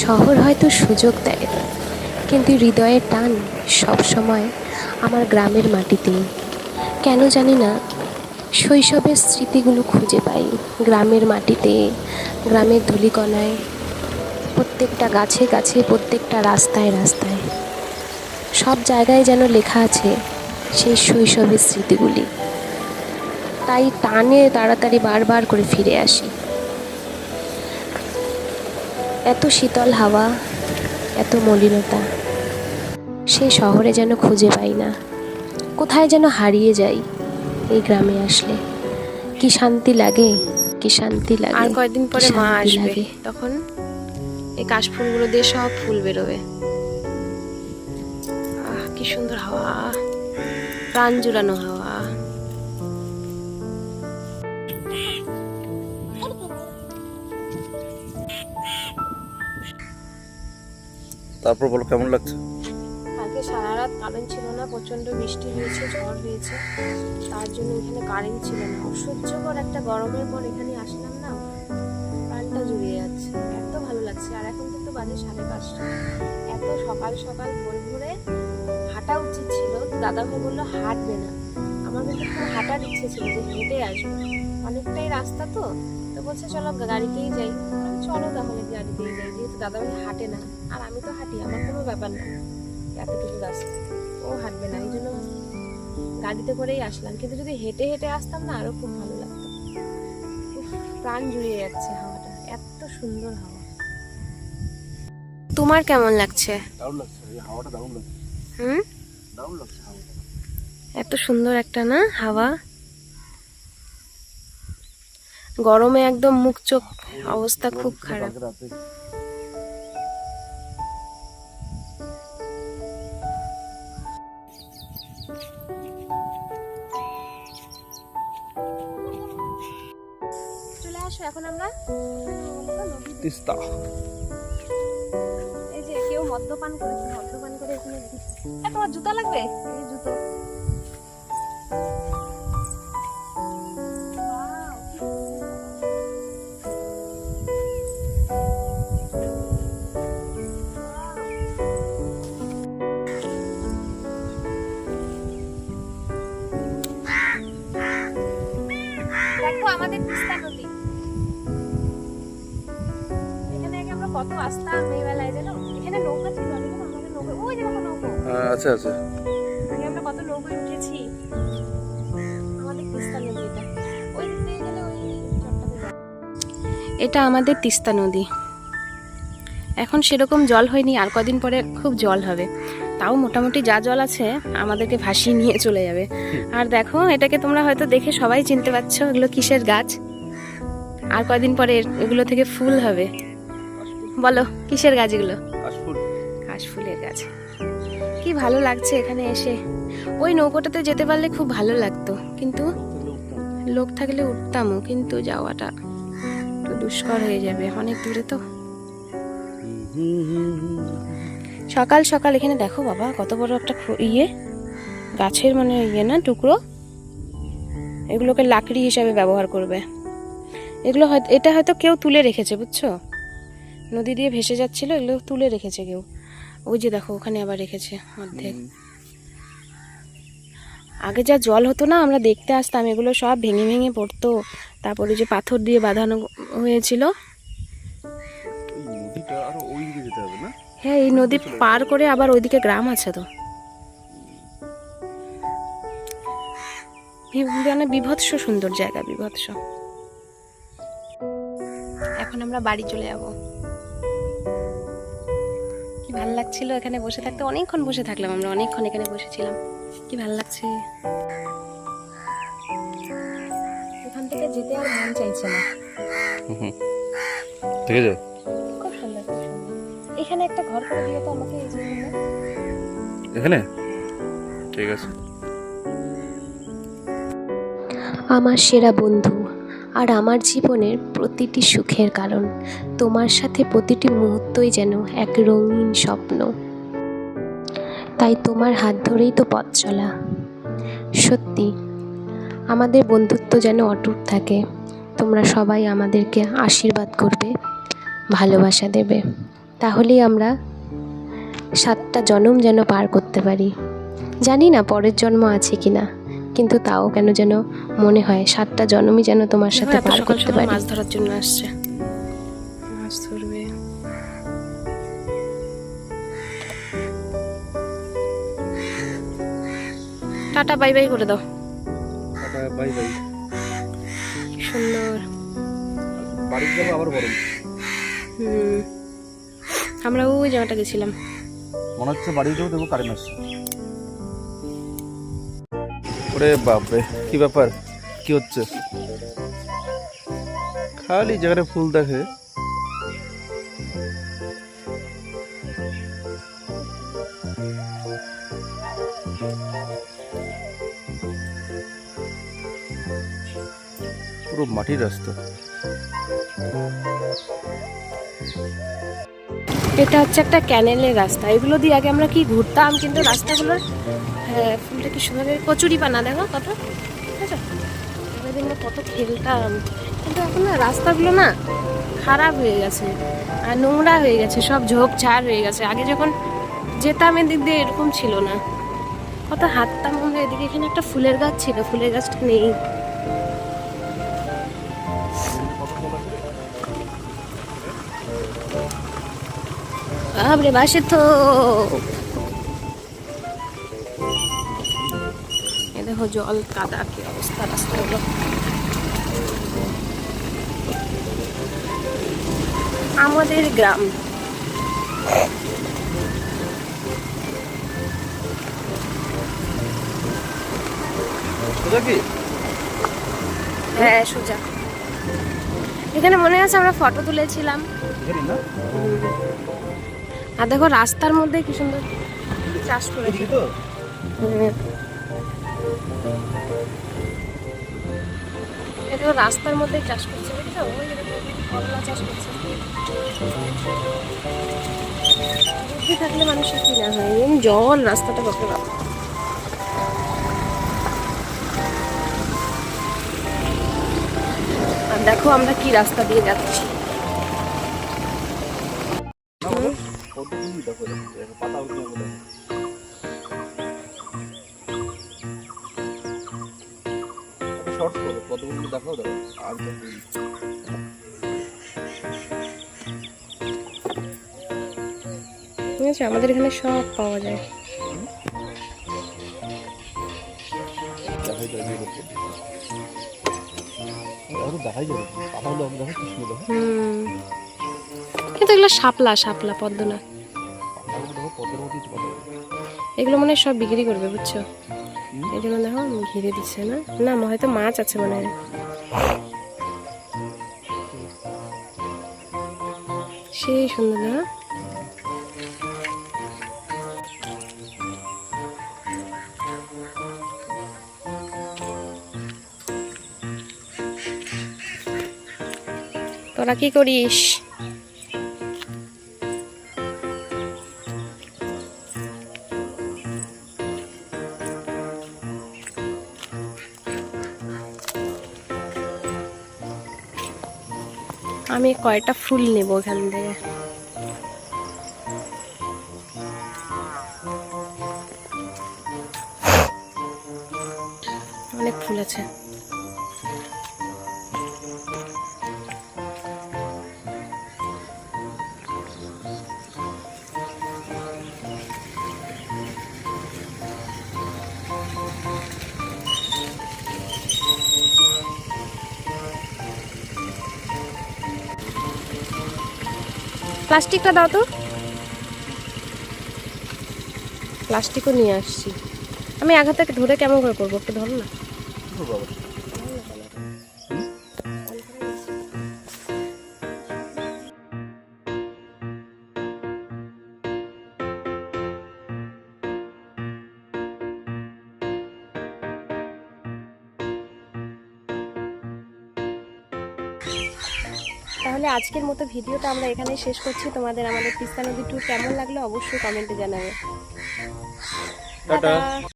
শহর হয়তো সুযোগ দেয়, কিন্তু হৃদয়ের টান সবসময় আমার গ্রামের মাটিতেই। কেন জানি না, শৈশবের স্মৃতিগুলো খুঁজে পাই গ্রামের মাটিতে, গ্রামের ধূলিকণায়, প্রত্যেকটা গাছে গাছে, প্রত্যেকটা রাস্তায় রাস্তায়। সব জায়গায় যেন লেখা আছে সেই শৈশবের স্মৃতিগুলি। তাই টানে তাড়াতাড়ি বারবার করে ফিরে আসি। এত শীতল হাওয়া, এত মলিনতা, সে শহরে যেন খুঁজে পাই না। কোথায় যেন হারিয়ে যাই এই গ্রামে আসলে। কি শান্তি লাগে, কি শান্তি লাগে। আর কয়েকদিন পরে কি মা শান্তি আসবে, লাগে। তখন এই কাশফুলগুলো দিয়ে সব ফুল বেরোবে। কি সুন্দর হাওয়া, প্রাণ জুড়ানো হাওয়া। তারপর বলো কেমন লাগছে? কালকে সারা রাত কারেন্ট ছিল না, প্রচন্ড বৃষ্টি হয়েছে, ঝড় হয়েছে, তার জন্য এখানে কারেন্ট ছিল না। অসহ্যকর একটা গরমের পর এখানে আসলাম না, প্রাণটা জুড়িয়ে যাচ্ছে, এত ভালো লাগছে। আর এখন কিন্তু বাজে 5:30। এত সকাল সকাল ভোর ভোরে হাঁটা উচিত ছিল, দাদা ভাই বললো হাঁটবে না। আমার কিন্তু খুব হাঁটার ইচ্ছে ছিল যে হেঁটে আসবো, অনেকটাই রাস্তা তো বলছে চলো গাড়িতেই যাই। চলো তাহলে গাড়িতেই যাই, যেহেতু দাদা ভাই হাঁটে না আর আমি তো হাঁটি, আমার কোনো ব্যাপার না, এতটুকু রাস্তা ও হাঁটবে না, এই জন্য গাড়িতে করেই আসলাম। কিন্তু যদি হেঁটে হেঁটে আসতাম না, আরো খুব ভালো লাগতো। প্রাণ জুড়িয়ে যাচ্ছে হাওয়াটা, এত সুন্দর হাওয়া। তোমার কেমন লাগছে? দারুণ লাগছে, এই হাওয়াটা দারুণ লাগছে। দারুণ লাগছে হাওয়াটা, এত সুন্দর একটা না হাওয়া। গরমে একদম মুখ চোখ অবস্থা খুব খারাপ। চলে আসো এখন আমরা তিস্তা। এই যে কেউ মদ্যপান করেছে, মদ্যপান করে এখানে তোমার জুতো লাগবে, এই জুতো। দেখো আমাদের তিস্তা নদী, এখানে আগে আমরা কত আসতাম মেয়েবেলায়, জানো এখানে নৌকা ছিল, আমাদের নৌকা, ওই যে দেখো নৌকা। আচ্ছা আচ্ছা, আগে আমরা কত নৌকায় উঠেছি। আমাদের তিস্তা নদী এটা, ওই দিক থেকে গেলে ওই চটটাতে যাবে। এটা আমাদের তিস্তা নদী। এখন সেরকম জল হয়নি, আর কদিন পরে খুব জল হবে। তাও মোটামুটি যা জল আছে আমাদেরকে ভাসিয়ে নিয়ে চলে যাবে। আর দেখো এটাকে তোমরা হয়তো দেখে সবাই চিনতে পারছো, এগুলো কিসের গাছ। আর কয়দিন পরে এগুলো থেকে ফুল হবে। বলো কিসের গাছ এগুলো? কাশফুলের গাছ। কি ভালো লাগছে এখানে এসে। ওই নৌকোটাতে যেতে পারলে খুব ভালো লাগতো, কিন্তু লোক থাকলে উঠতামও, কিন্তু যাওয়াটা একটু দুষ্কর হয়ে যাবে, অনেক দূরে তো। সকাল সকাল এখানে দেখো বাবা, কত বড় একটা গাছের মানে না টুকরো, এগুলোকে লাকড়ি হিসাবে ব্যবহার করবে। এগুলো হয়তো, এটা হয়তো কেউ তুলে রেখেছে, বুঝছো, নদী দিয়ে ভেসে যাচ্ছিল, এগুলো তুলে রেখেছে কেউ। ওই যে দেখো ওখানে আবার রেখেছে অর্ধেক। আগে যা জল হতো না, আমরা দেখতে আসতাম, এগুলো সব ভেঙে ভেঙে পড়তো। তারপরে যে পাথর দিয়ে বাঁধানো হয়েছিল। হ্যাঁ, এই নদী পার করে আবার ওইদিকে গ্রাম আছে তো। মানে বিভৎস সুন্দর জায়গা, বিভৎস। এখন আমরা বাড়ি চলে যাব। কি ভালো লাগছিল এখানে বসে থাকতে, অনেকক্ষণ বসে থাকলাম আমরা, অনেকক্ষণ এখানে বসেছিলাম, কি ভালো লাগছে। এখান থেকে যেতে আর মন চাইছে না। ঠিক আছে, খুব সুন্দর, খুব সুন্দর। এখানে একটা ঘর করে দিও তো আমাকে, এই যে এখানে। ঠিক আছে। আমার সেরা বন্ধু আর আমার জীবনের প্রতিটি সুখের কারণ, তোমার সাথে প্রতিটি মুহূর্তই যেন এক রঙিন স্বপ্ন। তাই তোমার হাত ধরেই তো পথ চলা। সত্যি আমাদের বন্ধুত্ব যেন অটুট থাকে। তোমরা সবাই আমাদেরকে আশীর্বাদ করবে, ভালোবাসা দেবে। তাহলেই আমরা 7টা জন্ম যেন পার করতে পারি। জানি না পরের জন্ম আছে কি না, কিন্তু তাও কেন যেন মনে হয় 7টা জন্মই যেন তোমার সাথে পার করতে পারি। মাছ ধরার জন্য আসছে, মাছ ধরবে। টাটা বাই বাই করে দাও। Tata bye bye. কি সুন্দর। বাড়ি যাবো আবার গরম। আমরা ওই জায়গাটা গেছিলাম। মনে হচ্ছে বাড়ি যাবো, দেখবো কারেন্ট আসছে। ওরে বাপরে, কি ব্যাপার, কি হচ্ছে? খালি জায়গাটা ফুল দেখে। পুরো মাটির রাস্তা। এটা হচ্ছে একটা ক্যানেলের রাস্তা, এগুলো দিয়ে আগে আমরা কি ঘুরতাম, কিন্তু রাস্তাগুলোর ফুলটা কি সুন্দর, কচুরি পানা দেখো কত, ঠিক আছে, এদিন কত খেলতাম, কিন্তু এখন না রাস্তাগুলো না খারাপ হয়ে গেছে আর নোংরা হয়ে গেছে, সব ঝোপঝাড় হয়ে গেছে। আগে যখন যেতাম এদিক দিয়ে এরকম ছিল না, কত হাঁটতাম আমরা এদিকে। এখানে একটা ফুলের গাছ ছিল, ফুলের গাছটা নেই। বাবরে বাসে তো এ দেখো জল কাদা, কি অবস্থা রাস্তাগুলো। আমাদের গ্রাম। সোজা কি? হ্যাঁ সোজা। এখানে মনে আছে আমরা ফটো তুলেছিলাম। এখানে না? আর দেখো রাস্তার মধ্যে কি সুন্দর চাষ করেছে। এদিকে তো? এটা রাস্তার মধ্যে চাষ করছে, দেখেছো? ওই যে দেখো, করলা চাষ করছে। বুদ্ধি থাকলে মানুষের কি না হয়। এমনি জল রাস্তাটা বাপরে বাপ। আর দেখো আমরা কি রাস্তা দিয়ে যাচ্ছি। পাতা উঠে বলে শর্ট করো, কতগুলো দেখাও দাও। আর ঠিক আছে, আমাদের এখানে সব পাওয়া যায়। দেখাই যাবে, দেখাই যাবে, পাতা হলো দেখো কি সুন্দর, দেখো কিন্তু এগুলো শাপলা, শাপলা পদ্ম না। দেখো পদ্মের মধ্যে পাতা। এগুলো মনে হয় সব বিক্রি করবে, বুঝছো? এই জন্য দেখো ঘিরে দিচ্ছে না, না হয়তো মাছ আছে মনে হয়। সেই সুন্দর না? তোরা কি করিস? আমি কয়টা ফুল নেব এখান থেকে। অনেক ফুল আছে। প্লাস্টিকটা দাও তো। প্লাস্টিকও নিয়ে আসছি। আমি আঘাত থেকে ধরে কেমন করে করবো, একটু ধরো না। তাহলে আজকের মতো ভিডিওটা আমরা এখানেই শেষ করছি। তোমাদের আমাদের তিস্তা নদী ট্যুর কেমন লাগলো অবশ্যই কমেন্টে জানাবে। টাটা। টাটা।